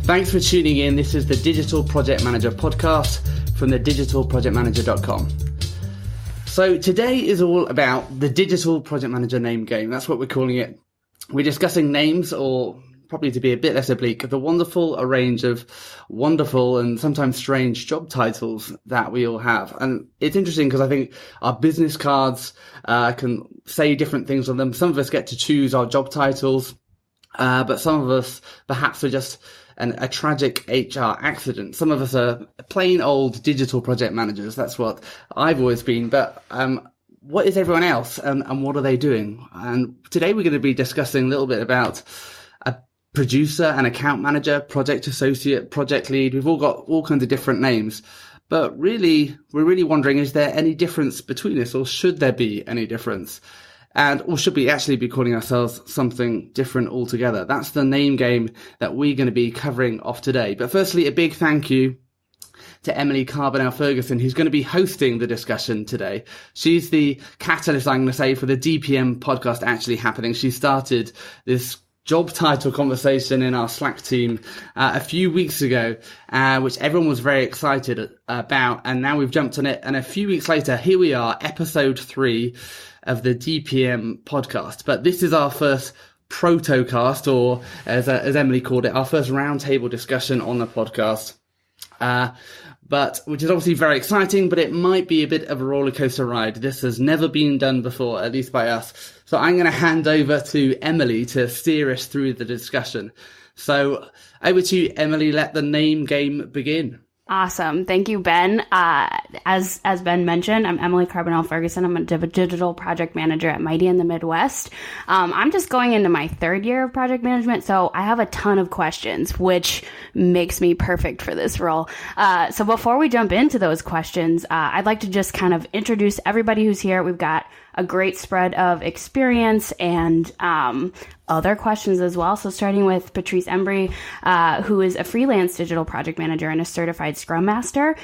Thanks for tuning in. This is the Digital Project Manager podcast from the digitalprojectmanager.com. So today is all about the Digital Project Manager name game. That's what we're calling it. We're discussing names, or probably to be a bit less oblique, the wonderful range of wonderful and sometimes strange job titles that we all have. And it's interesting because I think our business cards can say different things on them. Some of us get to choose our job titles, but some of us perhaps are just a tragic HR accident. Some of us are plain old digital project managers. That's what I've always been. But what is everyone else, and what are they doing? And today we're going to be discussing a little bit about a producer, an account manager, project associate, project lead. We've all got all kinds of different names. But really, we're really wondering, is there any difference between us, or should there be any difference? Or should we actually be calling ourselves something different altogether? That's the name game that we're going to be covering off today. But firstly, a big thank you to Emily Carbonell-Ferguson, who's going to be hosting the discussion today. She's the catalyst, I'm going to say, for the DPM podcast actually happening. She started this job title conversation in our Slack team a few weeks ago, which everyone was very excited about. And now we've jumped on it. And a few weeks later, here we are, episode 3 of the DPM podcast. But this is our first protocast, or as Emily called it, our first roundtable discussion on the podcast. But which is obviously very exciting, but it might be a bit of a roller coaster ride. This has never been done before, at least by us. So I'm going to hand over to Emily to steer us through the discussion. So over to you, Emily. Let the name game begin. Awesome. Thank you, Ben. As Ben mentioned, I'm Emily Carbonell-Ferguson. I'm a digital project manager at Mighty in the Midwest. I'm just going into my 3rd year of project management, so I have a ton of questions, which makes me perfect for this role. So before we jump into those questions, I'd like to just kind of introduce everybody who's here. We've got a great spread of experience and other questions as well. So starting with Patrice Embry, who is a freelance digital project manager and a certified Scrum Master.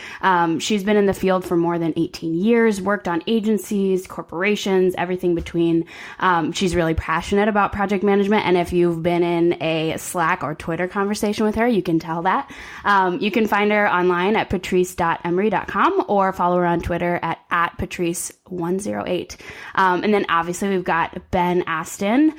She's been in the field for more than 18 years, worked on agencies, corporations, everything between. She's really passionate about project management. And if you've been in a Slack or Twitter conversation with her, you can tell that. You can find her online at patrice.embry.com or follow her on Twitter at Patrice108. And then obviously we've got Ben Aston,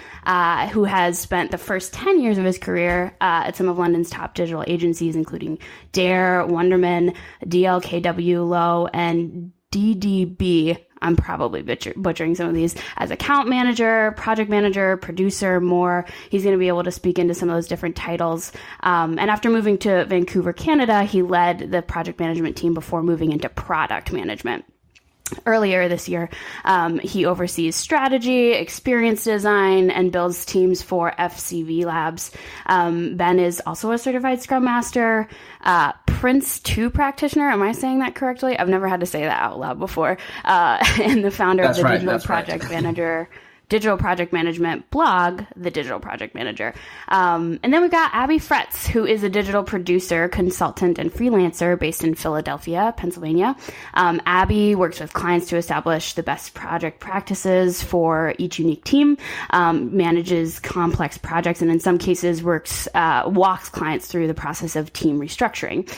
who has spent the first 10 years of his career at some of London's top digital agencies, including Dare, Wonderman, DLKW, Lowe, and DDB. I'm probably butchering some of these, as account manager, project manager, producer, more. He's going to be able to speak into some of those different titles. And after moving to Vancouver, Canada, he led the project management team before moving into product management. Earlier this year, he oversees strategy, experience design, and builds teams for FCV Labs. Ben is also a certified Scrum Master, Prince 2 practitioner. Am I saying that correctly? I've never had to say that out loud before. And the founder of the Digital Project Management blog, The Digital Project Manager. And then we've got Abby Fretz, who is a digital producer, consultant, and freelancer based in Philadelphia, Pennsylvania. Abby works with clients to establish the best project practices for each unique team, manages complex projects, and in some cases walks clients through the process of team restructuring.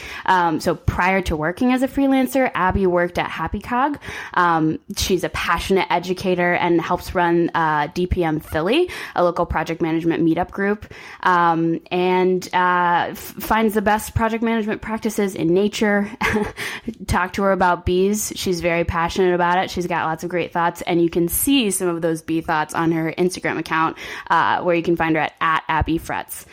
So prior to working as a freelancer, Abby worked at Happycog. She's a passionate educator and helps run DPM Philly, a local project management meetup group, and finds the best project management practices in nature. Talk to her about bees. She's very passionate about it. She's got lots of great thoughts, and you can see some of those bee thoughts on her Instagram account, where you can find her at Abby Fretz.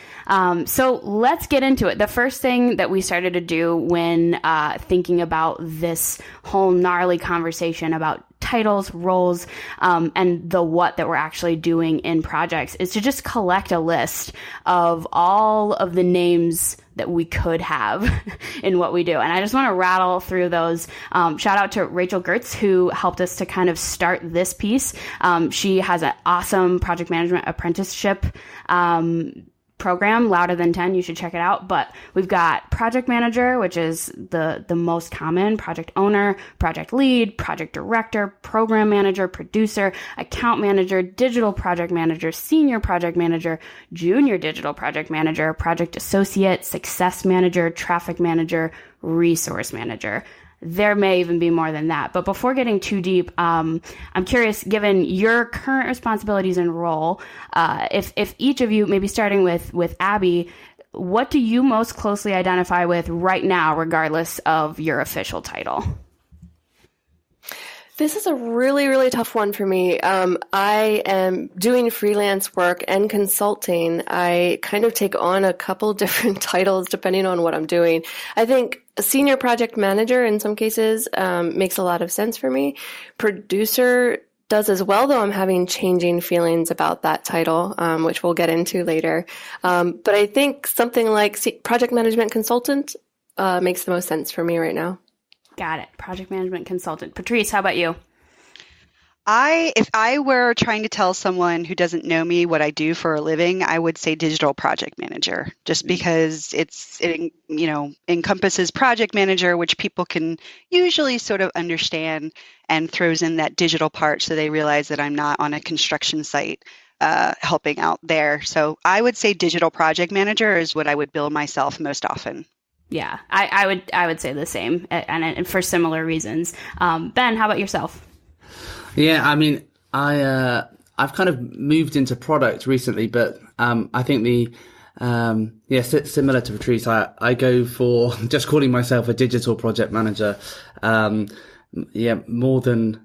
So let's get into it. The first thing that we started to do when thinking about this whole gnarly conversation about titles, roles, and the what that we're actually doing in projects is to just collect a list of all of the names that we could have in what we do. And I just want to rattle through those. Shout out to Rachel Gertz, who helped us to kind of start this piece. She has an awesome project management apprenticeship program, Louder Than 10. You should check it out. But we've got project manager, which is the most common, project owner, project lead, project director, program manager, producer, account manager, digital project manager, senior project manager, junior digital project manager, project associate, success manager, traffic manager, resource manager. There may even be more than that. But before getting too deep, I'm curious, given your current responsibilities and role, if each of you, maybe starting with Abby, what do you most closely identify with right now, regardless of your official title? This is a really, really tough one for me. I am doing freelance work and consulting. I kind of take on a couple different titles depending on what I'm doing. I think a senior project manager in some cases makes a lot of sense for me. Producer does as well, though I'm having changing feelings about that title, which we'll get into later. But I think something like project management consultant makes the most sense for me right now. Got it. Project management consultant. Patrice, how about you? If I were trying to tell someone who doesn't know me what I do for a living, I would say digital project manager, just because it encompasses project manager, which people can usually sort of understand, and throws in that digital part so they realize that I'm not on a construction site helping out there. So I would say digital project manager is what I would bill myself most often. Yeah, I would say the same, and for similar reasons. Ben, how about yourself? Yeah, I mean, I've kind of moved into product recently, but I think similar to Patrice, I go for just calling myself a digital project manager. More than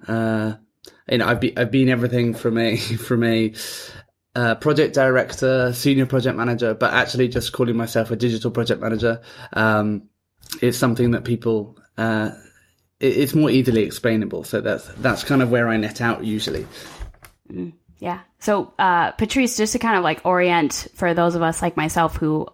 I've been everything from a project director, senior project manager, but actually just calling myself a digital project manager is something that people it's more easily explainable. So that's kind of where I net out usually. Yeah. So Patrice, just to kind of like orient for those of us like myself who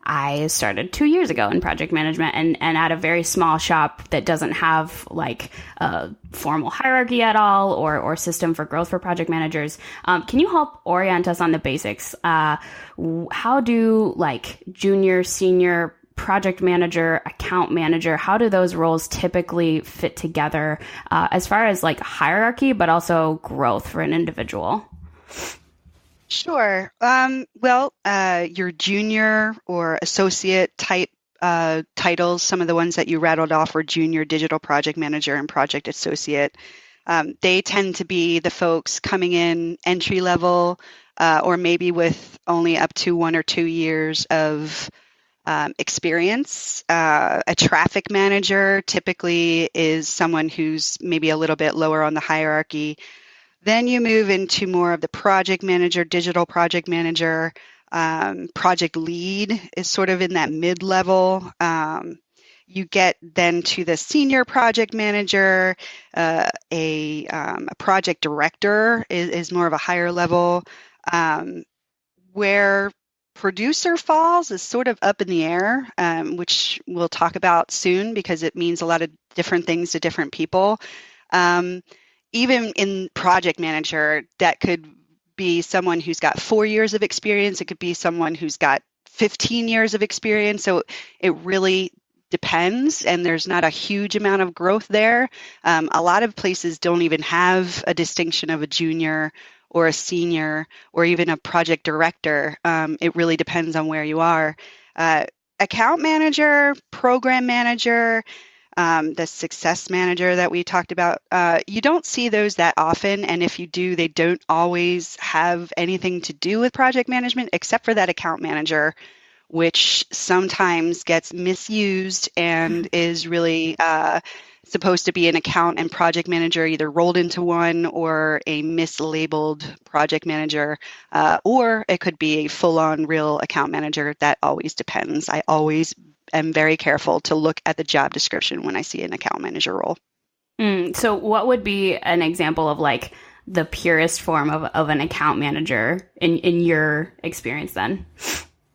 I started 2 years ago in project management and at a very small shop that doesn't have like a formal hierarchy at all or system for growth for project managers. Can you help orient us on the basics? How do like junior, senior, project manager, account manager, how do those roles typically fit together as far as like hierarchy, but also growth for an individual? Sure. Your junior or associate type titles, some of the ones that you rattled off were junior digital project manager and project associate. They tend to be the folks coming in entry level or maybe with only up to 1 or 2 years of experience. A traffic manager typically is someone who's maybe a little bit lower on the hierarchy. Then you move into more of the project manager, digital project manager. Project lead is sort of in that mid-level. You get then to the senior project manager. A project director is more of a higher level. Where producer falls is sort of up in the air, which we'll talk about soon because it means a lot of different things to different people. Even in project manager, that could be someone who's got 4 years of experience. It could be someone who's got 15 years of experience. So it really depends, and there's not a huge amount of growth there. A lot of places don't even have a distinction of a junior or a senior or even a project director. It really depends on where you are. Account manager, program manager, the success manager that we talked about, you don't see those that often. And if you do, they don't always have anything to do with project management, except for that account manager, which sometimes gets misused and is really supposed to be an account and project manager, either rolled into one or a mislabeled project manager, or it could be a full-on real account manager. That always depends. I always am very careful to look at the job description when I see an account manager role. So what would be an example of like the purest form of an account manager in your experience then?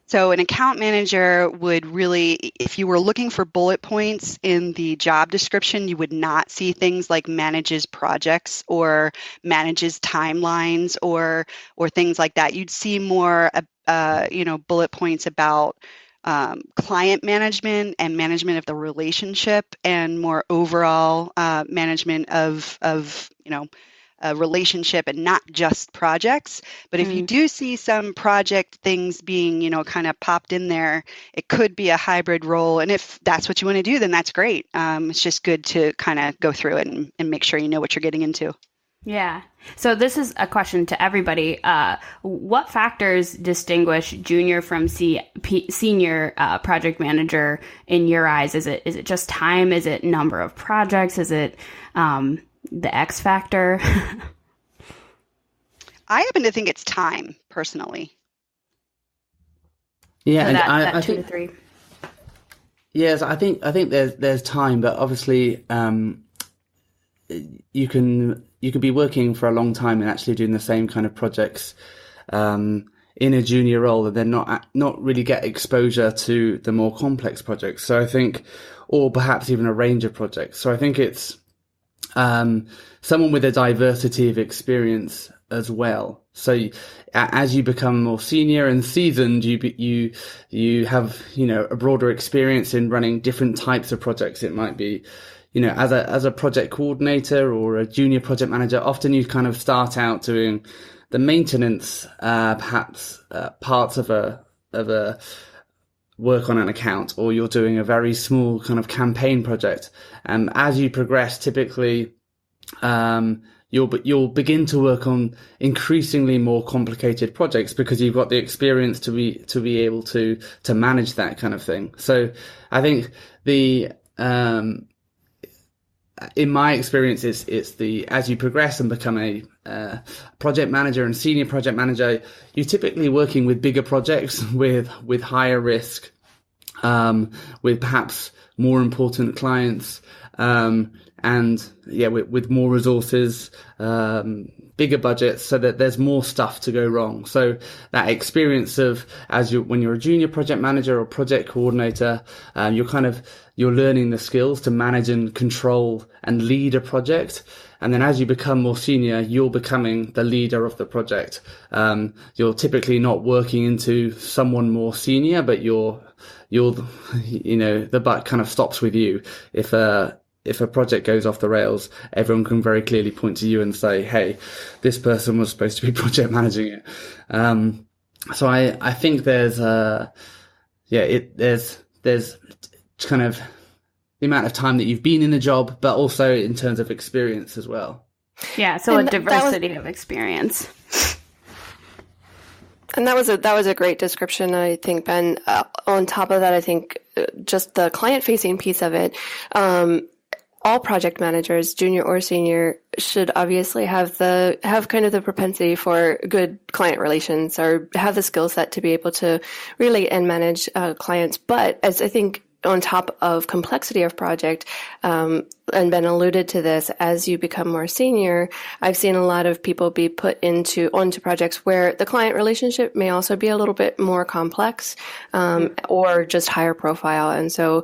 So an account manager would really, if you were looking for bullet points in the job description, you would not see things like manages projects or manages timelines or things like that. You'd see more, bullet points about client management and management of the relationship and more overall management of a relationship and not just projects. But if you do see some project things being, kind of popped in there, it could be a hybrid role. And if that's what you want to do, then that's great. It's just good to kind of go through it and make sure you know what you're getting into. Yeah. So this is a question to everybody. What factors distinguish junior from senior project manager in your eyes? Is it just time? Is it number of projects? Is it the X factor? I happen to think it's time, personally. Yeah, so and that I 2 think, to 3. yes, I think there's time, but obviously you can be working for a long time and actually doing the same kind of projects in a junior role, and then not really get exposure to the more complex projects. So I think, or perhaps even a range of projects. So I think it's someone with a diversity of experience as well. So as you become more senior and seasoned, you have a broader experience in running different types of projects. It might be as a project coordinator or a junior project manager. Often you kind of start out doing the maintenance, perhaps parts of a work on an account, or you're doing a very small kind of campaign project. And as you progress, typically, you'll begin to work on increasingly more complicated projects because you've got the experience to be able to manage that kind of thing. So I think in my experience, it's as you progress and become a project manager and senior project manager, you're typically working with bigger projects with higher risk, with perhaps more important clients, with more resources, bigger budgets, so that there's more stuff to go wrong. So that experience of when you're a junior project manager or project coordinator, you're learning the skills to manage and control and lead a project. And then as you become more senior, you're becoming the leader of the project. You're typically not working into someone more senior, but the buck kind of stops with you. If a project goes off the rails, everyone can very clearly point to you and say, hey, this person was supposed to be project managing it. So I think there's kind of the amount of time that you've been in the job, but also in terms of experience as well. Yeah, so a diversity of experience. And that was a great description, I think, Ben. On top of that, I think just the client-facing piece of it, all project managers, junior or senior, should obviously have kind of the propensity for good client relations, or have the skill set to be able to relate and manage clients. But as I think, on top of complexity of project, and Ben alluded to this, as you become more senior, I've seen a lot of people be put onto projects where the client relationship may also be a little bit more complex, or just higher profile. And so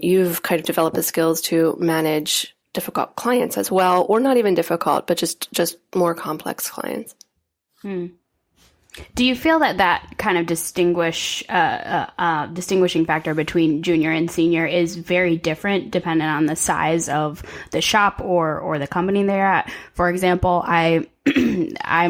you've kind of developed the skills to manage difficult clients as well, or not even difficult, but just more complex clients. Do you feel that kind of distinguishing factor between junior and senior is very different depending on the size of the shop or the company they're at? For example, I'm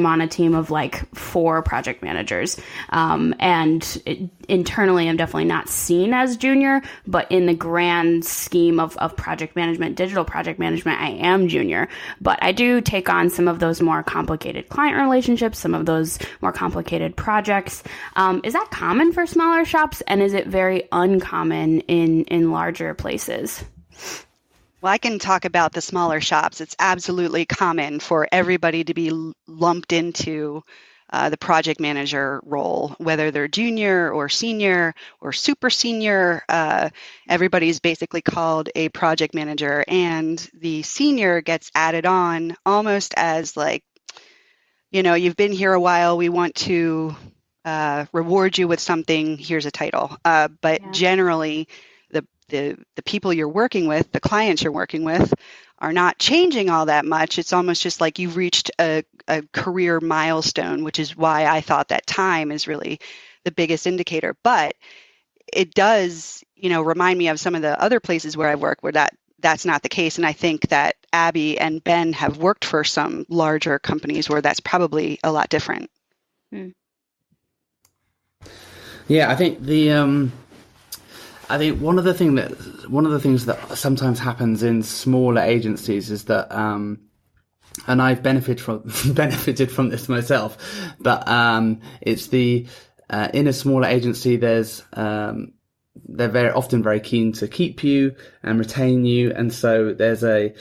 on a team of like 4 project managers, and internally I'm definitely not seen as junior, but in the grand scheme of project management, digital project management, I am junior. But I do take on some of those more complicated client relationships, some of those more complicated projects. Is that common for smaller shops, and is it very uncommon in larger places? Well, I can talk about the smaller shops. It's absolutely common for everybody to be lumped into the project manager role, whether they're junior or senior or super senior. Everybody's basically called a project manager, and the senior gets added on almost as like, you've been here a while, we want to reward you with something, here's a title. But generally, the people you're working with, the clients you're working with, are not changing all that much. It's almost just like you've reached a career milestone, which is why I thought that time is really the biggest indicator. But it does, remind me of some of the other places where I've worked where that's not the case. And I think that Abby and Ben have worked for some larger companies where that's probably a lot different. Yeah, I think one of the things that sometimes happens in smaller agencies is that, and I've benefited from this myself, but it's in a smaller agency, they're very often very keen to keep you and retain you, and so there's a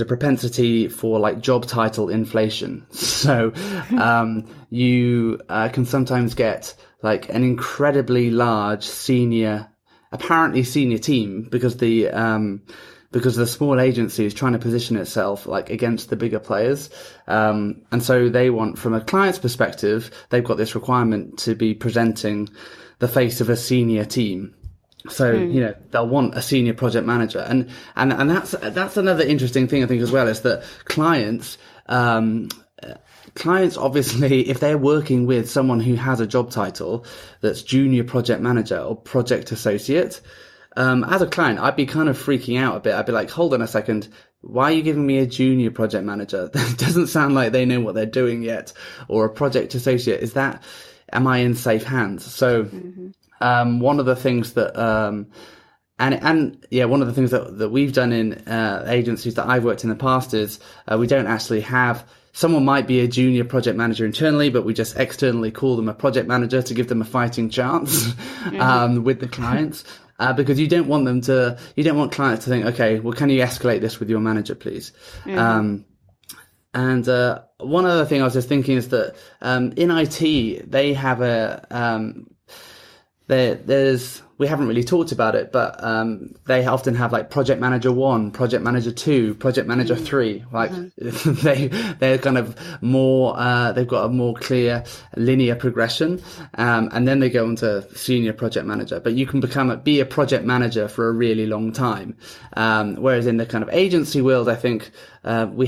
propensity for like job title inflation. So you can sometimes get like an incredibly large apparently senior team because the small agency is trying to position itself like against the bigger players, and so they want, from a client's perspective, they've got this requirement to be presenting the face of a senior team. So they'll want a senior project manager, and that's another interesting thing I think as well, is that clients obviously, if they're working with someone who has a job title that's junior project manager or project associate, as a client, I'd be kind of freaking out a bit. I'd be like, hold on a second, why are you giving me a junior project manager? That doesn't sound like they know what they're doing yet. Or a project associate, am I in safe hands? So one of the things that one of the things that we've done in agencies that I've worked in the past is we don't actually have. Someone might be a junior project manager internally, but we just externally call them a project manager to give them a fighting chance with the clients, because you don't want clients to think, okay, well, can you escalate this with your manager, please? And one other thing I was just thinking is that in IT they have we haven't really talked about it, but they often have like project manager 1, project manager 2, project manager 3. Like they're kind of more, they've got a more clear linear progression, and then they go into senior project manager. But you can be a project manager for a really long time. Whereas in the kind of agency world, I think we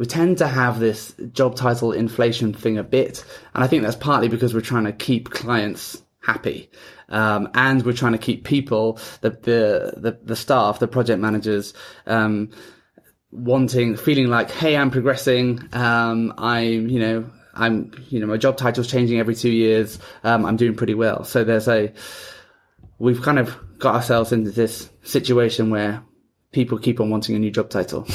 tend to have this job title inflation thing a bit, and I think that's partly because we're trying to keep clients happy, and we're trying to keep people, the staff, the project managers, feeling like, hey, I'm progressing. My job title's changing every 2 years. I'm doing pretty well. So we've kind of got ourselves into this situation where people keep on wanting a new job title.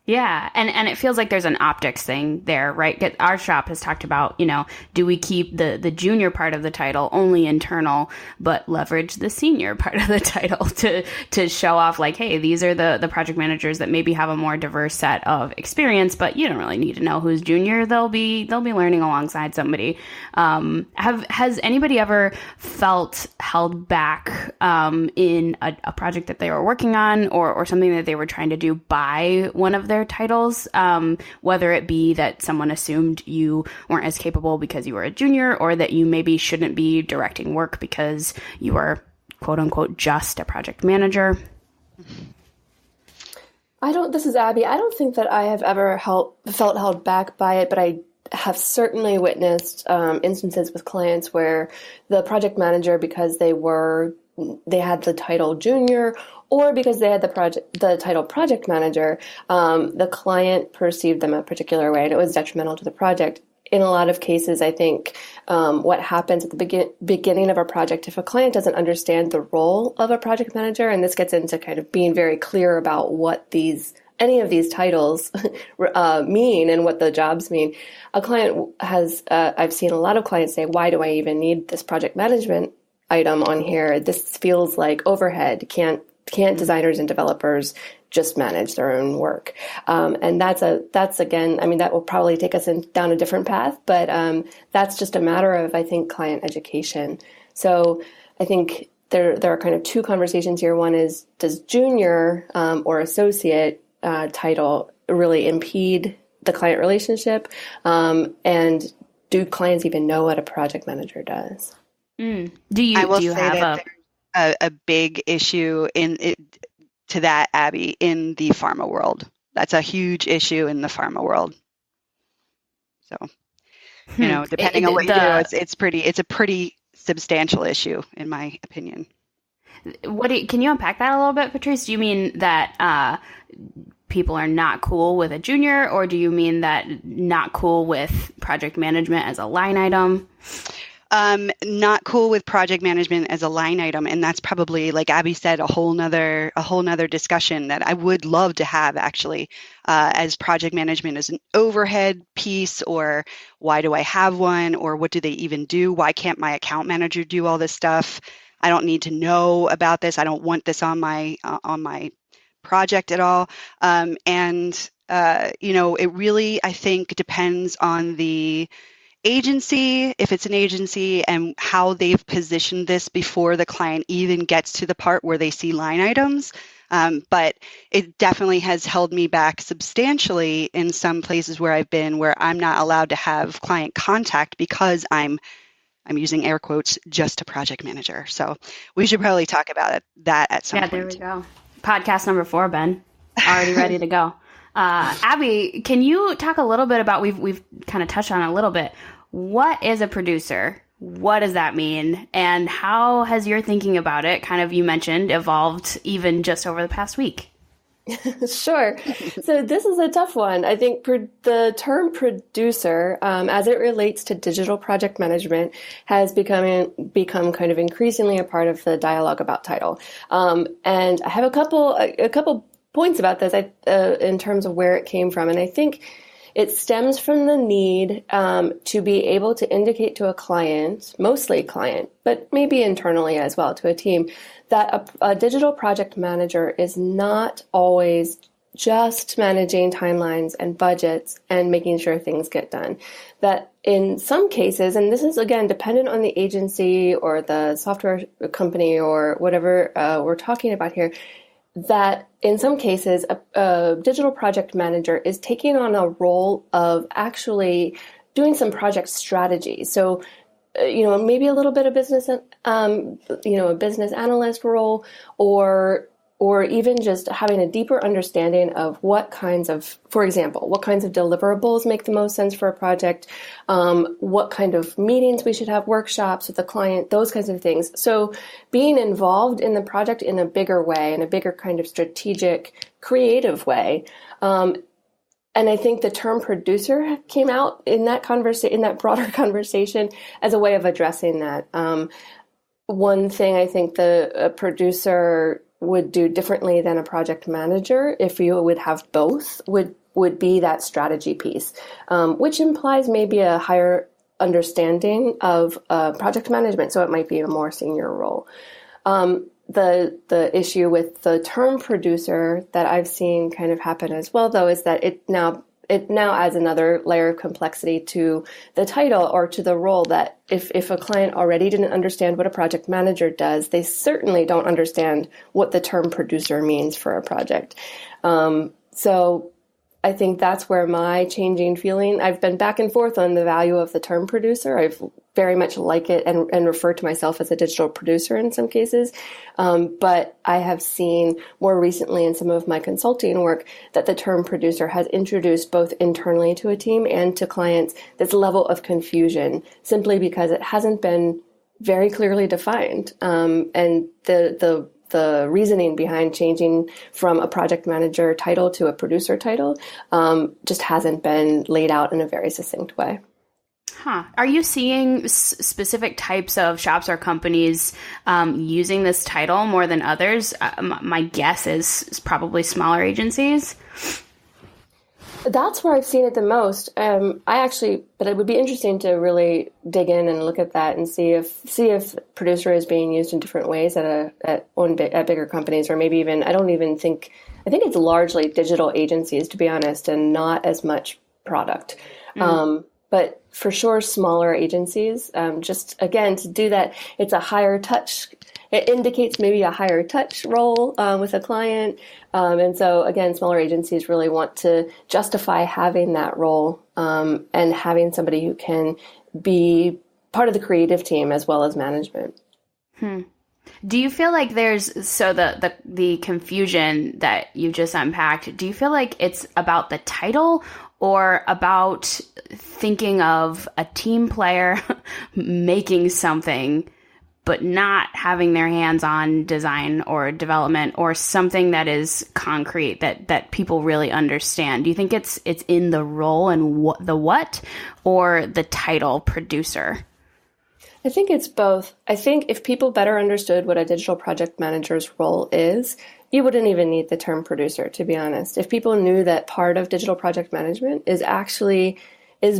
Yeah. And it feels like there's an optics thing there, right? Our shop has talked about, do we keep the junior part of the title only internal, but leverage the senior part of the title to show off like, hey, these are the project managers that maybe have a more diverse set of experience, but you don't really need to know who's junior. They'll be learning alongside somebody. Has anybody ever felt held back in a project that they were working on or something that they were trying to do by one of their titles, whether it be that someone assumed you weren't as capable because you were a junior, or that you maybe shouldn't be directing work because you were quote unquote just a project manager? This is Abby. I don't think that I have ever felt held back by it, but I have certainly witnessed instances with clients where the project manager, because they had the title junior, or because they had the title project manager, the client perceived them a particular way, and it was detrimental to the project. In a lot of cases, I think what happens at the beginning of a project, if a client doesn't understand the role of a project manager, and this gets into kind of being very clear about what any of these titles mean and what the jobs mean, a client I've seen a lot of clients say, why do I even need this project management item on here? This feels like overhead. Can't designers and developers just manage their own work? And that's again, I mean, that will probably take us down a different path, but that's just a matter of, I think, client education. So I think there are kind of two conversations here. One is, does junior or associate title really impede the client relationship? And do clients even know what a project manager does? Do I will you say have that there's a big issue in it, to that, Abby, in the pharma world. That's a huge issue in the pharma world. So, depending on what you do, it's a pretty substantial issue, in my opinion. Can you unpack that a little bit, Patrice? Do you mean that people are not cool with a junior, or do you mean that not cool with project management as a line item? Not cool with project management as a line item. And that's probably, like Abby said, a whole nother discussion that I would love to have, actually, as project management as an overhead piece, or why do I have one, or what do they even do? Why can't my account manager do all this stuff? I don't need to know about this. I don't want this on my project at all. It really, I think, depends on the agency, if it's an agency, and how they've positioned this before the client even gets to the part where they see line items. But it definitely has held me back substantially in some places where I've been, where I'm not allowed to have client contact because I'm using air quotes, just a project manager. So we should probably talk about that at some point. Yeah, there we go. Podcast number 4, Ben. Already ready to go. Abby, can you talk a little bit about, we've kind of touched on it a little bit. What is a producer? What does that mean? And how has your thinking about it, kind of, you mentioned, evolved even just over the past week? Sure. So this is a tough one. I think the term producer, as it relates to digital project management, has become kind of increasingly a part of the dialogue about title. And I have a couple points about this in terms of where it came from. And I think it stems from the need to be able to indicate to a client, mostly client, but maybe internally as well to a team, that a digital project manager is not always just managing timelines and budgets and making sure things get done. That in some cases, and this is again dependent on the agency or the software company or whatever we're talking about here, that in some cases a digital project manager is taking on a role of actually doing some project strategy. So maybe a little bit of business, a business analyst role, or even just having a deeper understanding of for example, what kinds of deliverables make the most sense for a project, what kind of meetings we should have, workshops with the client, those kinds of things. So being involved in the project in a bigger way, in a bigger kind of strategic, creative way. And I think the term producer came out in that broader conversation as a way of addressing that. One thing I think a producer would do differently than a project manager, if you would have both, would be that strategy piece, which implies maybe a higher understanding of project management. So it might be a more senior role. The issue with the term producer that I've seen kind of happen as well, though, is that it now adds another layer of complexity to the title or to the role, that if a client already didn't understand what a project manager does, they certainly don't understand what the term producer means for a project. So I think that's where my changing feeling, I've been back and forth on the value of the term producer. I've very much like it and refer to myself as a digital producer in some cases. But I have seen more recently in some of my consulting work that the term producer has introduced both internally to a team and to clients this level of confusion, simply because it hasn't been very clearly defined. And the reasoning behind changing from a project manager title to a producer title just hasn't been laid out in a very succinct way. Huh. Are you seeing specific types of shops or companies using this title more than others? My guess is probably smaller agencies. That's where I've seen it the most. But it would be interesting to really dig in and look at that and see if producer is being used in different ways at bigger companies, or maybe even, I think it's largely digital agencies, to be honest, and not as much product. But for sure, smaller agencies, just again, to do that, it's a higher touch. It indicates maybe a higher touch role with a client. And so again, smaller agencies really want to justify having that role and having somebody who can be part of the creative team as well as management. Do you feel like the confusion that you just unpacked, do you feel like it's about the title or about thinking of a team player making something but not having their hands on design or development or something that is concrete that people really understand? Do you think it's in the role and what or the title producer? I think it's both. I think if people better understood what a digital project manager's role is, you wouldn't even need the term producer, to be honest. If people knew that part of digital project management is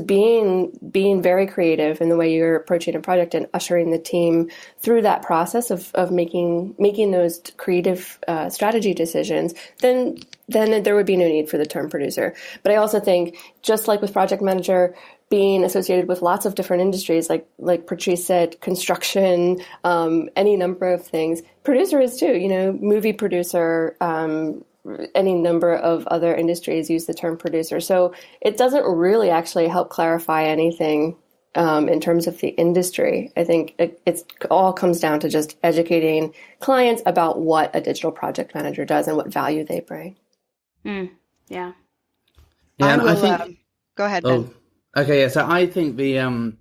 being very creative in the way you're approaching a project and ushering the team through that process of making those creative strategy decisions, then there would be no need for the term producer. But I also think, just like with project manager being associated with lots of different industries, like Patrice said, construction, any number of things, producer is too, movie producer, any number of other industries use the term producer. So it doesn't really actually help clarify anything in terms of the industry. I think it all comes down to just educating clients about what a digital project manager does and what value they bring. Yeah. Yeah, I think. Go ahead, Ben. Okay, yeah. So I think what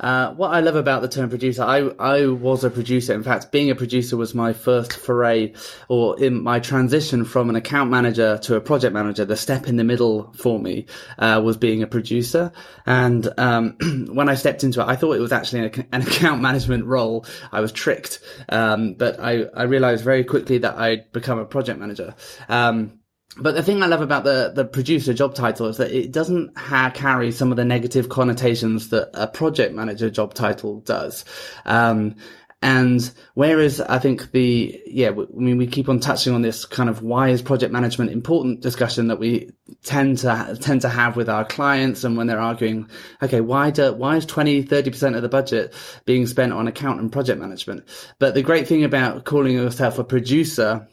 I love about the term producer, I was a producer. In fact, being a producer was my first foray, or in my transition from an account manager to a project manager. The step in the middle for me was being a producer. And when I stepped into it, I thought it was actually an account management role. I was tricked, but I realized very quickly that I'd become a project manager. But the thing I love about the producer job title is that it doesn't carry some of the negative connotations that a project manager job title does. And whereas I think we keep on touching on this kind of why is project management important discussion that we tend to have with our clients, and when they're arguing, okay, why is 20-30% of the budget being spent on account and project management? But the great thing about calling yourself a producer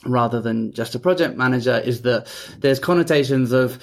rather than just a project manager is that there's connotations of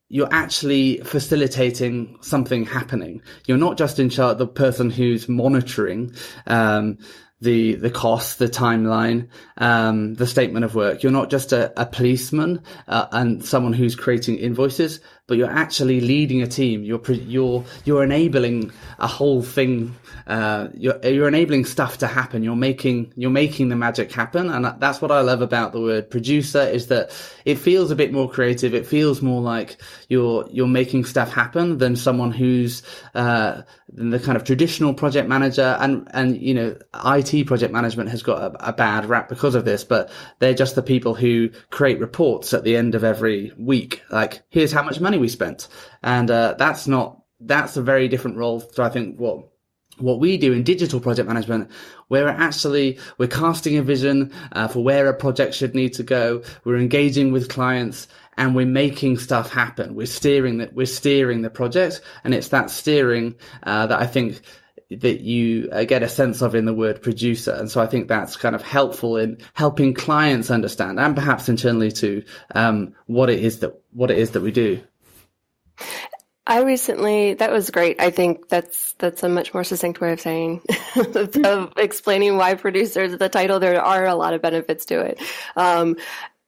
you're actually facilitating something happening. You're not just in charge, the person who's monitoring the cost, the timeline, the statement of work. You're not just a policeman and someone who's creating invoices, but you're actually leading a team. You're enabling a whole thing. You're enabling stuff to happen. You're making the magic happen. And that's what I love about the word producer, is that it feels a bit more creative. It feels more like you're making stuff happen than someone who's the kind of traditional project manager. And IT project management has got a bad rap because of this, but they're just the people who create reports at the end of every week. Like, here's how much money we spent. And that's a very different role to, I think, what we do in digital project management, where we're casting a vision for where a project should need to go. We're engaging with clients and we're making stuff happen. We're steering the project, and it's that steering that I think that you get a sense of in the word producer. And so I think that's kind of helpful in helping clients understand, and perhaps internally too, what it is that we do. That was great. I think that's a much more succinct way of saying, of explaining why producer is the title. There are a lot of benefits to it.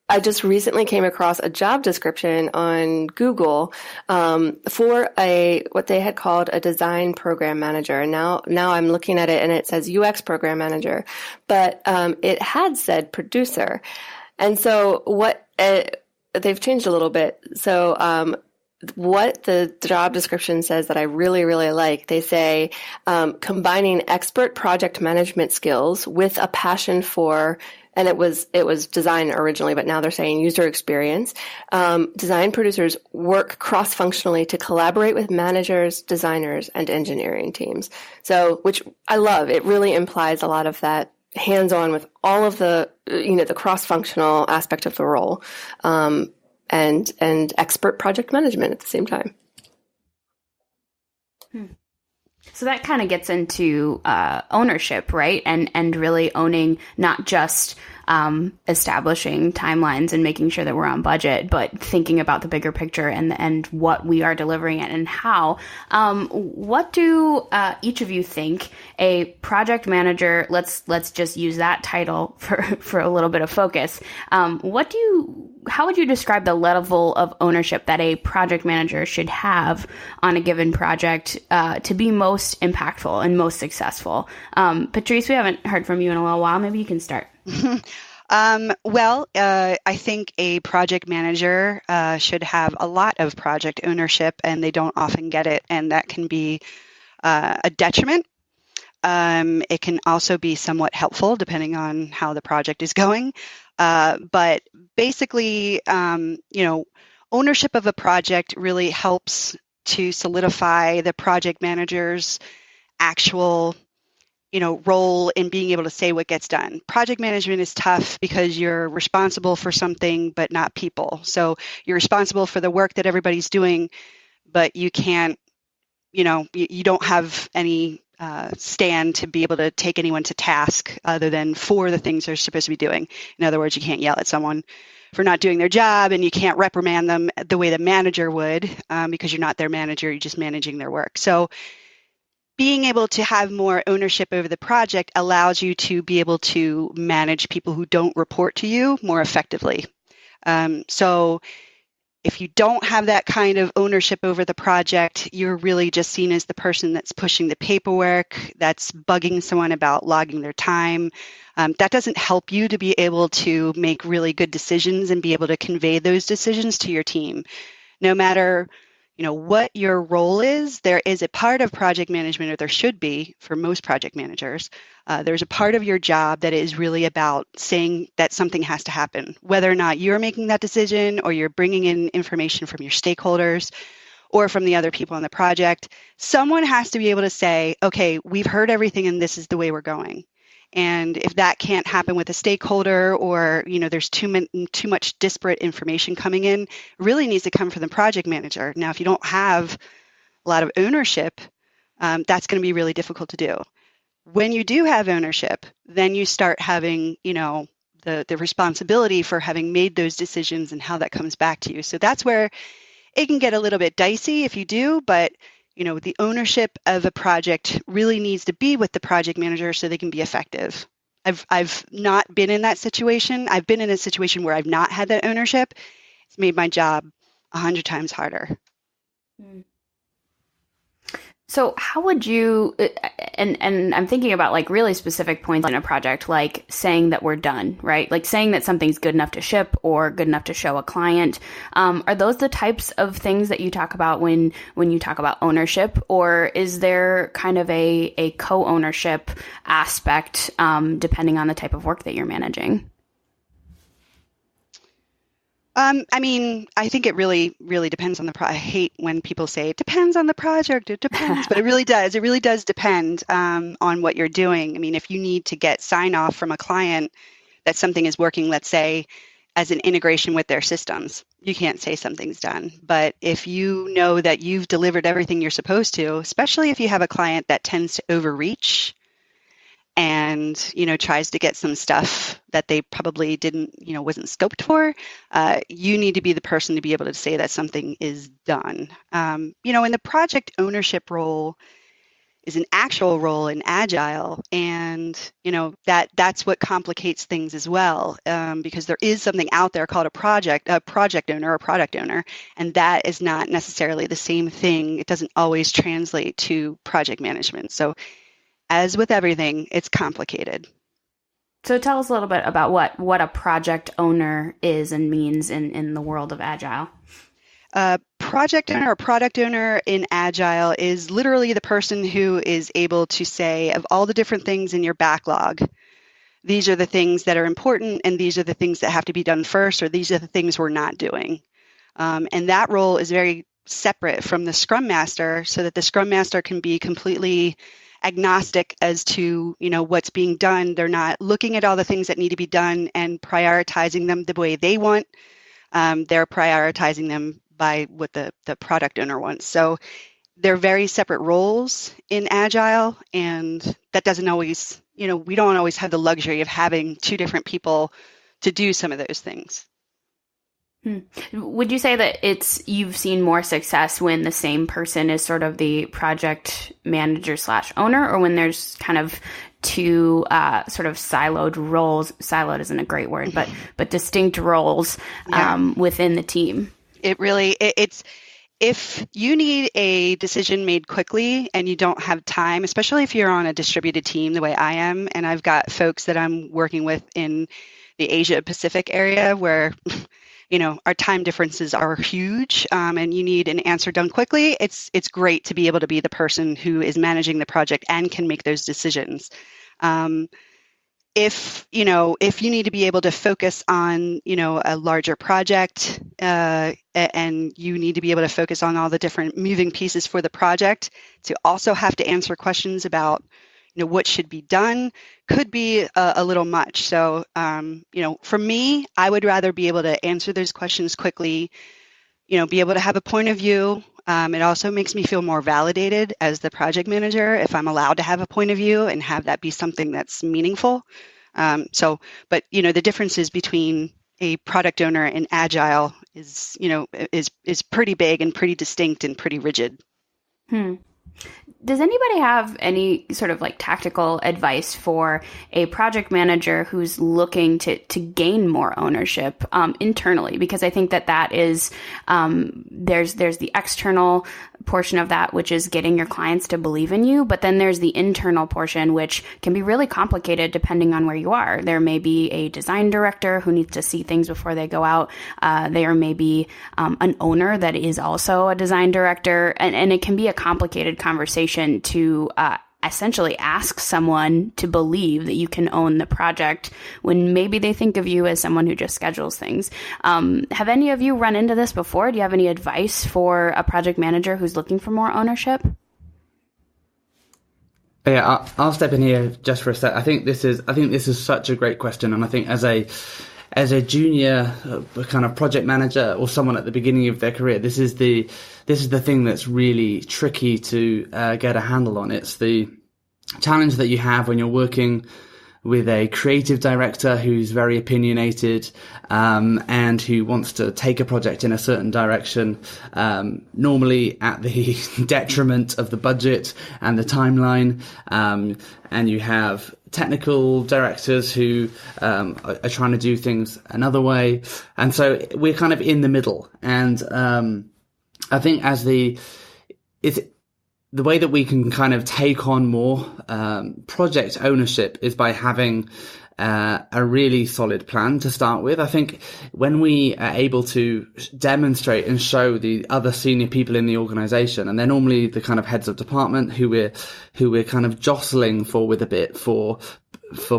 I just recently came across a job description on Google for what they had called a design program manager. And now I'm looking at it and it says UX program manager, but it had said producer. And so they've changed a little bit. So what the job description says that I really, really like, they say combining expert project management skills with a passion for, and it was design originally, but now they're saying user experience. Design producers work cross-functionally to collaborate with managers, designers, and engineering teams. So, which I love. It really implies a lot of that hands-on with all of the cross-functional aspect of the role. And expert project management at the same time. So that kind of gets into ownership, right? And really owning not just establishing timelines and making sure that we're on budget, but thinking about the bigger picture and what we are delivering and how. What do each of you think a project manager, let's just use that title for a little bit of focus. How would you describe the level of ownership that a project manager should have on a given project to be most impactful and most successful? Patrice, we haven't heard from you in a little while. Maybe you can start. I think a project manager should have a lot of project ownership, and they don't often get it, and that can be a detriment. It can also be somewhat helpful depending on how the project is going. But basically, ownership of a project really helps to solidify the project manager's actual, role in being able to say what gets done. Project management is tough because you're responsible for something, but not people. So you're responsible for the work that everybody's doing, but you can't, you don't have any stand to be able to take anyone to task other than for the things they're supposed to be doing. In other words, you can't yell at someone for not doing their job, and you can't reprimand them the way the manager would because you're not their manager, you're just managing their work. So being able to have more ownership over the project allows you to be able to manage people who don't report to you more effectively. So if you don't have that kind of ownership over the project, you're really just seen as the person that's pushing the paperwork, that's bugging someone about logging their time. That doesn't help you to be able to make really good decisions and be able to convey those decisions to your team. No matter what your role is, there is a part of project management, or there should be for most project managers. There's a part of your job that is really about saying that something has to happen, whether or not you're making that decision or you're bringing in information from your stakeholders or from the other people on the project. Someone has to be able to say, okay, we've heard everything and this is the way we're going. And if that can't happen with a stakeholder, or there's too much disparate information coming in, it really needs to come from the project manager. Now, if you don't have a lot of ownership, that's going to be really difficult to do. When you do have ownership, then you start having the responsibility for having made those decisions and how that comes back to you. So that's where it can get a little bit dicey if you do, but the ownership of a project really needs to be with the project manager so they can be effective. I've not been in that situation. I've been in a situation where I've not had that ownership. It's made my job 100 times harder. So how would you, and I'm thinking about like really specific points in a project, like saying that we're done, right? Like saying that something's good enough to ship or good enough to show a client. Are those the types of things that you talk about when you talk about ownership, or is there kind of a co-ownership aspect depending on the type of work that you're managing? I think it really, really depends on the I hate when people say it depends on the project. It depends, but it really does. It really does depend on what you're doing. I mean, if you need to get sign off from a client that something is working, let's say, as an integration with their systems, you can't say something's done. But if you know that you've delivered everything you're supposed to, especially if you have a client that tends to overreach and tries to get some stuff that they probably didn't wasn't scoped for, you need to be the person to be able to say that something is done. And the project ownership role is an actual role in Agile, and that's what complicates things as well, because there is something out there called a project owner or product owner, and that is not necessarily the same thing. It doesn't always translate to project management. So as with everything, it's complicated. So tell us a little bit about what a project owner is and means in the world of Agile. Project owner or product owner in Agile is literally the person who is able to say, of all the different things in your backlog, these are the things that are important and these are the things that have to be done first, or these are the things we're not doing. And that role is very separate from the Scrum Master, so that the Scrum Master can be completely agnostic as to what's being done. They're not looking at all the things that need to be done and prioritizing them the way they want. They're prioritizing them by what the product owner wants. So they're very separate roles in Agile, and that doesn't always we don't always have the luxury of having two different people to do some of those things. Would you say that you've seen more success when the same person is sort of the project manager / owner, or when there's kind of two sort of siloed roles? Siloed isn't a great word, but distinct roles within the team. It's if you need a decision made quickly and you don't have time, especially if you're on a distributed team the way I am, and I've got folks that I'm working with in the Asia Pacific area where our time differences are huge, and you need an answer done quickly. It's great to be able to be the person who is managing the project and can make those decisions. If you need to be able to focus on, a larger project, and you need to be able to focus on all the different moving pieces for the project, to also have to answer questions about what should be done could be a little much. So, for me, I would rather be able to answer those questions quickly, be able to have a point of view. It also makes me feel more validated as the project manager if I'm allowed to have a point of view and have that be something that's meaningful. But the differences between a product owner and agile is pretty big and pretty distinct and pretty rigid. Does anybody have any sort of tactical advice for a project manager who's looking to gain more ownership internally? Because I think that is there's the external portion of that, which is getting your clients to believe in you, but then there's the internal portion, which can be really complicated depending on where you are. There may be a design director who needs to see things before they go out. There may be an owner that is also a design director, and it can be a complicated conversation to essentially ask someone to believe that you can own the project when maybe they think of you as someone who just schedules things. Have any of you run into this before? Do you have any advice for a project manager who's looking for more ownership? Yeah, I'll step in here just for a sec. I think this is such a great question, and I think as a junior kind of project manager or someone at the beginning of their career, this is the thing that's really tricky to get a handle on. It's the challenge that you have when you're working with a creative director who's very opinionated, and who wants to take a project in a certain direction, normally at the detriment of the budget and the timeline. And you have technical directors who are trying to do things another way. And so we're kind of in the middle. And I think the way that we can kind of take on more project ownership is by having a really solid plan to start with. I think when we are able to demonstrate and show the other senior people in the organization, and they're normally the kind of heads of department who we're kind of jostling with a bit for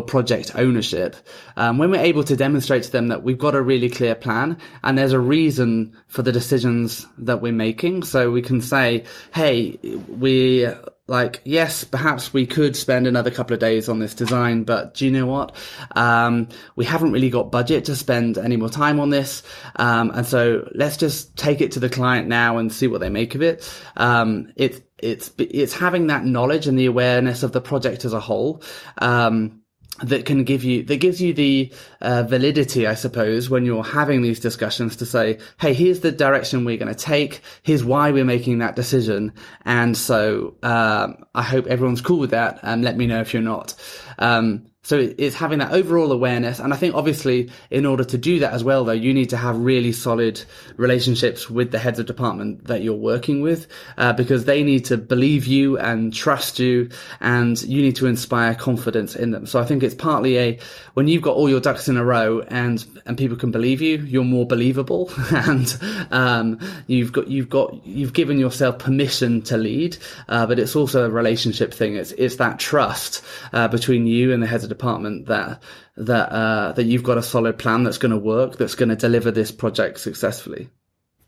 project ownership, when we're able to demonstrate to them that we've got a really clear plan and there's a reason for the decisions that we're making. So we can say, hey, yes, perhaps we could spend another couple of days on this design, but do you know what? We haven't really got budget to spend any more time on this. And so let's just take it to the client now and see what they make of it. It's having that knowledge and the awareness of the project as a whole, that gives you the validity, I suppose, when you're having these discussions to say, hey, here's the direction we're going to take. Here's why we're making that decision. And so, I hope everyone's cool with that, and let me know if you're not. So it's having that overall awareness. And I think obviously in order to do that as well, though, you need to have really solid relationships with the heads of department that you're working with, because they need to believe you and trust you, and you need to inspire confidence in them. So I think it's partly when you've got all your ducks in a row and people can believe you, you're more believable, and you've given yourself permission to lead. But it's also a relationship thing. It's that trust between you and the heads of department that you've got a solid plan that's going to work, that's going to deliver this project successfully.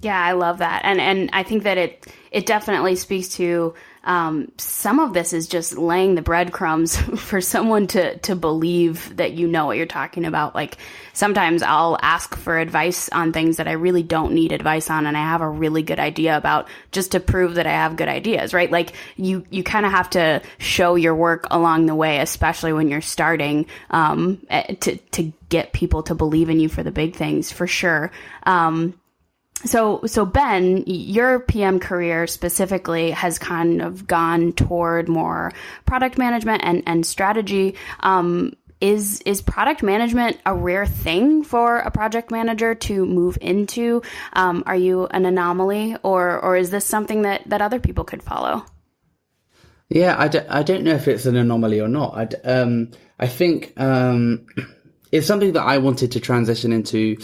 Yeah, I love that. And I think that it definitely speaks to some of this is just laying the breadcrumbs for someone to believe that you know what you're talking about. Like sometimes I'll ask for advice on things that I really don't need advice on, and I have a really good idea about, just to prove that I have good ideas, right? Like you kind of have to show your work along the way, especially when you're starting, to get people to believe in you for the big things, for sure. So Ben, your PM career specifically has kind of gone toward more product management and strategy. Is product management a rare thing for a project manager to move into? Are you an anomaly, or is this something that other people could follow? Yeah, I don't know if it's an anomaly or not. I think it's something that I wanted to transition into,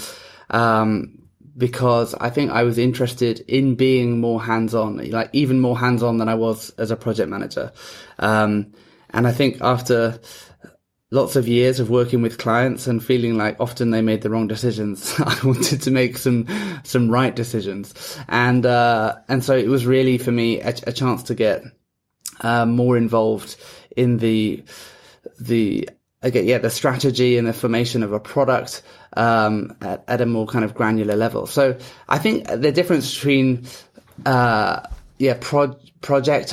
because I think I was interested in being more hands-on, like even more hands-on than I was as a project manager. And I think after lots of years of working with clients and feeling like often they made the wrong decisions, I wanted to make some right decisions. And so it was really for me a chance to get more involved in the strategy and the formation of a product at a more kind of granular level. So I think the difference between project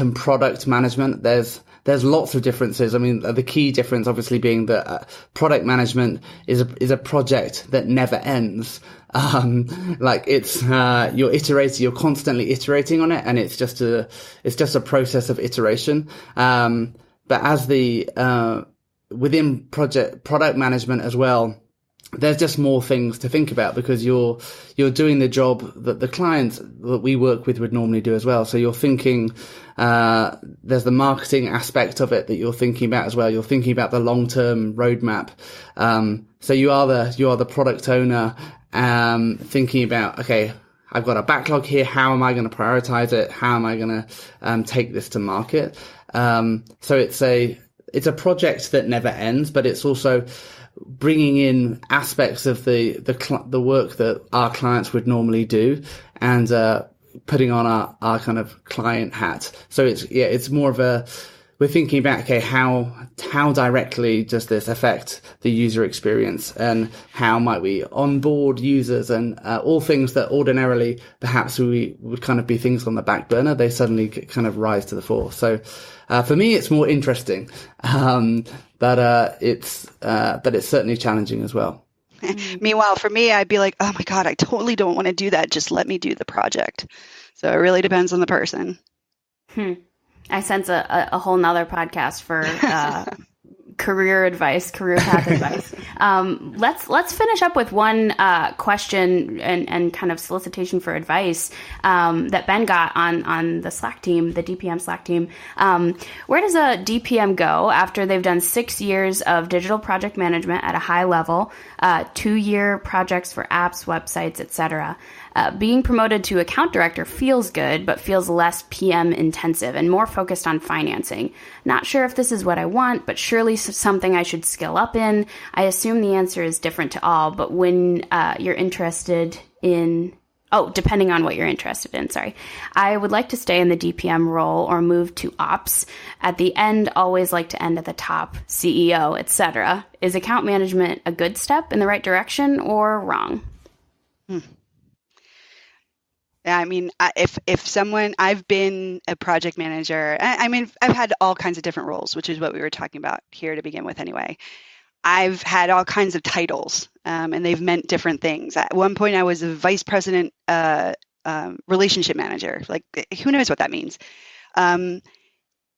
and product management, there's lots of differences. I mean, the key difference obviously being that product management is a project that never ends. Like it's you're constantly iterating on it, and it's just a process of iteration. But as within product management as well, there's just more things to think about, because you're doing the job that the clients that we work with would normally do as well. So you're thinking, there's the marketing aspect of it that you're thinking about as well. You're thinking about the long-term roadmap. So you are the product owner, thinking about, okay, I've got a backlog here. How am I going to prioritize it? How am I going to take this to market? So it's a project that never ends, but it's also bringing in aspects of the work that our clients would normally do, and putting on our kind of client hat. So it's more of we're thinking about, okay, how directly does this affect the user experience, and how might we onboard users, and all things that ordinarily perhaps we would kind of be things on the back burner, they suddenly kind of rise to the fore. So for me, it's more interesting, but it's certainly challenging as well. Meanwhile, for me, I'd be like, oh my God, I totally don't want to do that. Just let me do the project. So it really depends on the person. I sense a whole nother podcast for career path advice. Let's finish up with one question and kind of solicitation for advice that Ben got on the Slack team, the DPM Slack team. Where does a DPM go after they've done 6 years of digital project management at a high level, 2-year projects for apps, websites, etc.? Being promoted to account director feels good, but feels less PM intensive and more focused on financing. Not sure if this is what I want, but surely something I should skill up in. I assume the answer is different to all, but when you're interested in... depending on what you're interested in, sorry. I would like to stay in the DPM role or move to ops. At the end, always like to end at the top, CEO, etc. Is account management a good step in the right direction or wrong? I mean, I've been a project manager. I mean, I've had all kinds of different roles, which is what we were talking about here to begin with anyway. I've had all kinds of titles, and they've meant different things. At one point, I was a vice president relationship manager. Like, who knows what that means?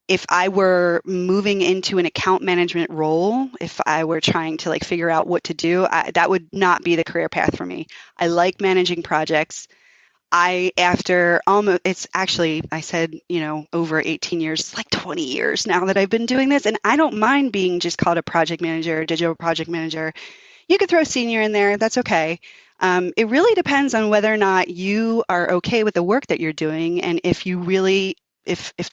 If I were moving into an account management role, if I were trying to figure out what to do, that would not be the career path for me. I like managing projects. I said, over 18 years, it's like 20 years now that I've been doing this. And I don't mind being just called a project manager, digital project manager. You could throw senior in there. That's okay. It really depends on whether or not you are okay with the work that you're doing. And if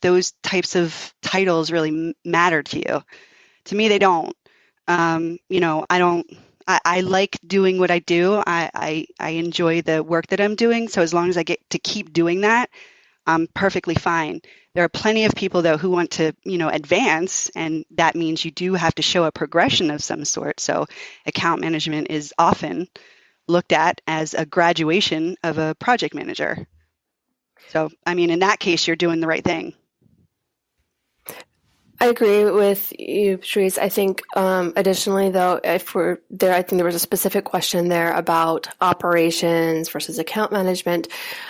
those types of titles really matter to you. To me, they don't. I like doing what I do. I enjoy the work that I'm doing. So as long as I get to keep doing that, I'm perfectly fine. There are plenty of people, though, who want to, advance, and that means you do have to show a progression of some sort. So account management is often looked at as a graduation of a project manager. So, in that case, you're doing the right thing. I agree with you, Patrice. I think, additionally, though, if we're there, I think there was a specific question there about operations versus account management.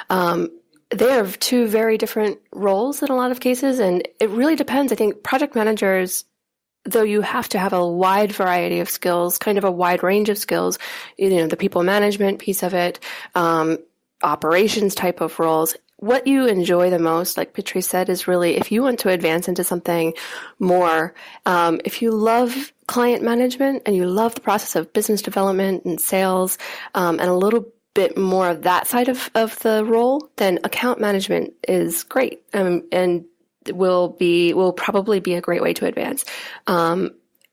They have two very different roles in a lot of cases, and it really depends. I think project managers, though you have to have a wide variety of skills, kind of a wide range of skills, the people management piece of it, operations type of roles. What you enjoy the most, like Patrice said, is really if you want to advance into something more, if you love client management and you love the process of business development and sales, and a little bit more of that side of the role, then account management is great, and will probably be a great way to advance.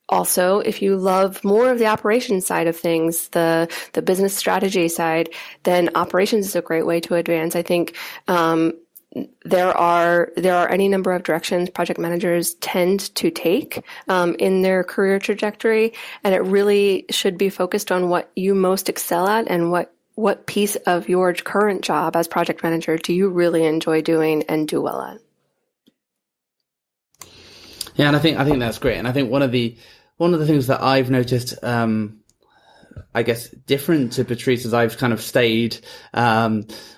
Also, if you love more of the operations side of things, the business strategy side, then operations is a great way to advance. I think there are any number of directions project managers tend to take in their career trajectory, and it really should be focused on what you most excel at and what piece of your current job as project manager do you really enjoy doing and do well at. Yeah, and I think that's great. And I think one of the things that I've noticed, I guess, different to Patrice as I've kind of stayed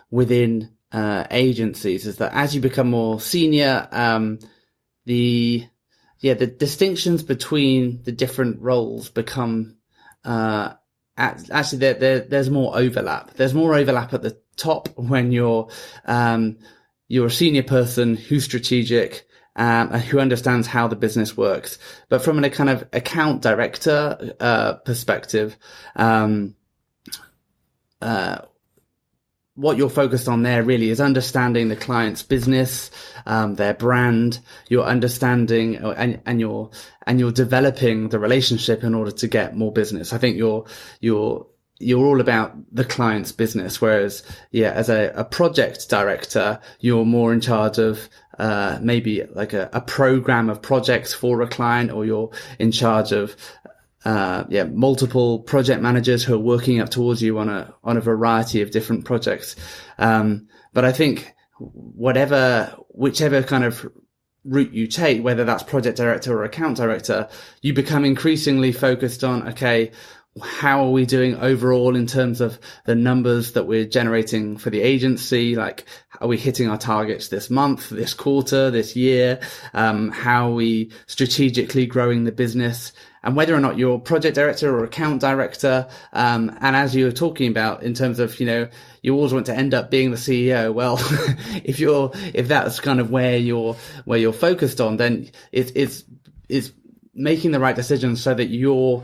within agencies, is that as you become more senior, the distinctions between the different roles become actually there's more overlap. There's more overlap at the top when you're a senior person who's strategic. And who understands how the business works. But from a kind of account director perspective, what you're focused on there really is understanding the client's business, their brand. You're understanding and you're developing the relationship in order to get more business. I think you're all about the client's business, whereas as a project director, you're more in charge of maybe like a program of projects for a client, or you're in charge of multiple project managers who are working up towards you on a variety of different projects. But I think whichever kind of route you take, whether that's project director or account director, you become increasingly focused on, okay, how are we doing overall in terms of the numbers that we're generating for the agency? Like, are we hitting our targets this month, this quarter, this year? How are we strategically growing the business? And whether or not you're project director or account director, and as you were talking about in terms of, you always want to end up being the CEO. Well, if that's kind of where you're focused on, then it's making the right decisions so that you're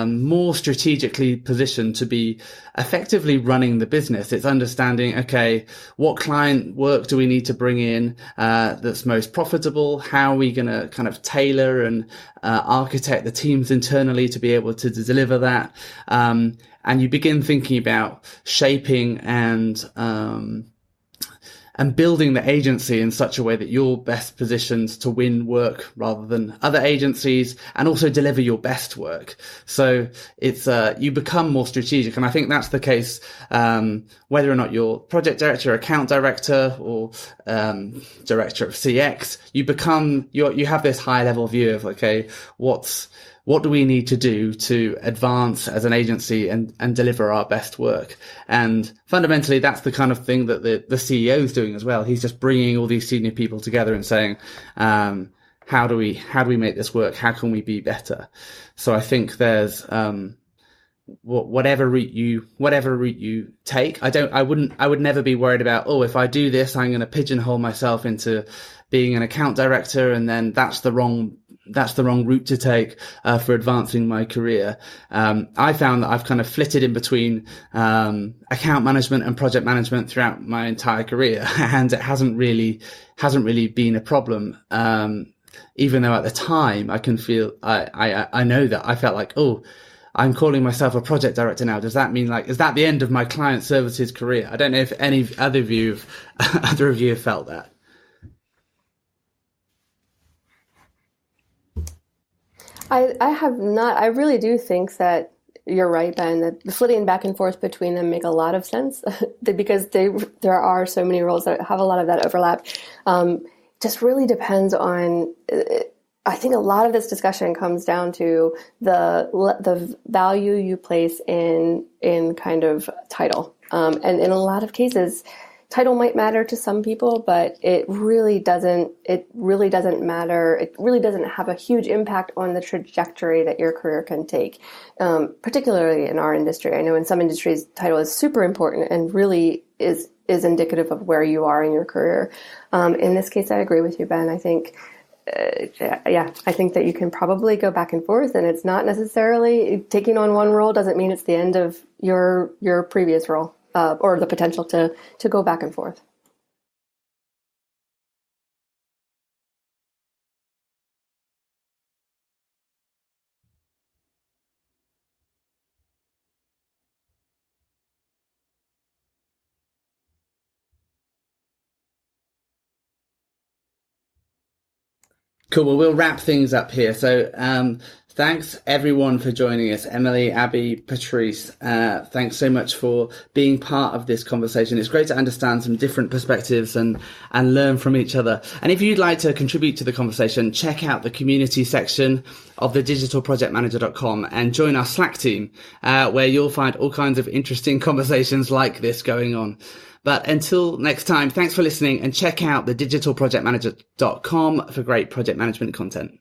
more strategically positioned to be effectively running the business. It's understanding, okay, what client work do we need to bring in that's most profitable? How are we going to kind of tailor and architect the teams internally to be able to deliver that? And you begin thinking about shaping and building the agency in such a way that you're best positioned to win work rather than other agencies, and also deliver your best work. So it's, you become more strategic. And I think that's the case, whether or not you're project director, account director, or, director of CX, you have this high level view of, okay, what do we need to do to advance as an agency and deliver our best work? And fundamentally, that's the kind of thing that the CEO is doing as well. He's just bringing all these senior people together and saying, how do we make this work? How can we be better? So I think there's, whatever route you take, I would never be worried about, if I do this, I'm going to pigeonhole myself into being an account director, and then that's the wrong route to take for advancing my career. I found that I've kind of flitted in between account management and project management throughout my entire career, and it hasn't really been a problem. Even though at the time I know that I felt like, I'm calling myself a project director now. Does that mean, like, is that the end of my client services career? I don't know if any other of you have felt that. I have not. I really do think that you're right, Ben, that the flitting back and forth between them make a lot of sense because there are so many roles that have a lot of that overlap. Just really depends on, I think a lot of this discussion comes down to the value you place in kind of title. And in a lot of cases, title might matter to some people, but it really doesn't matter. It really doesn't have a huge impact on the trajectory that your career can take, particularly in our industry. I know in some industries, title is super important and really is indicative of where you are in your career. In this case, I agree with you, Ben. I think, I think that you can probably go back and forth, and it's not necessarily taking on one role doesn't mean it's the end of your previous role. Or the potential to go back and forth. Cool. Well, we'll wrap things up here. So, thanks everyone for joining us. Emily, Abby, Patrice, thanks so much for being part of this conversation. It's great to understand some different perspectives and learn from each other. And if you'd like to contribute to the conversation, check out the community section of the digitalprojectmanager.com and join our Slack team, where you'll find all kinds of interesting conversations like this going on. But until next time, thanks for listening, and check out the digitalprojectmanager.com for great project management content.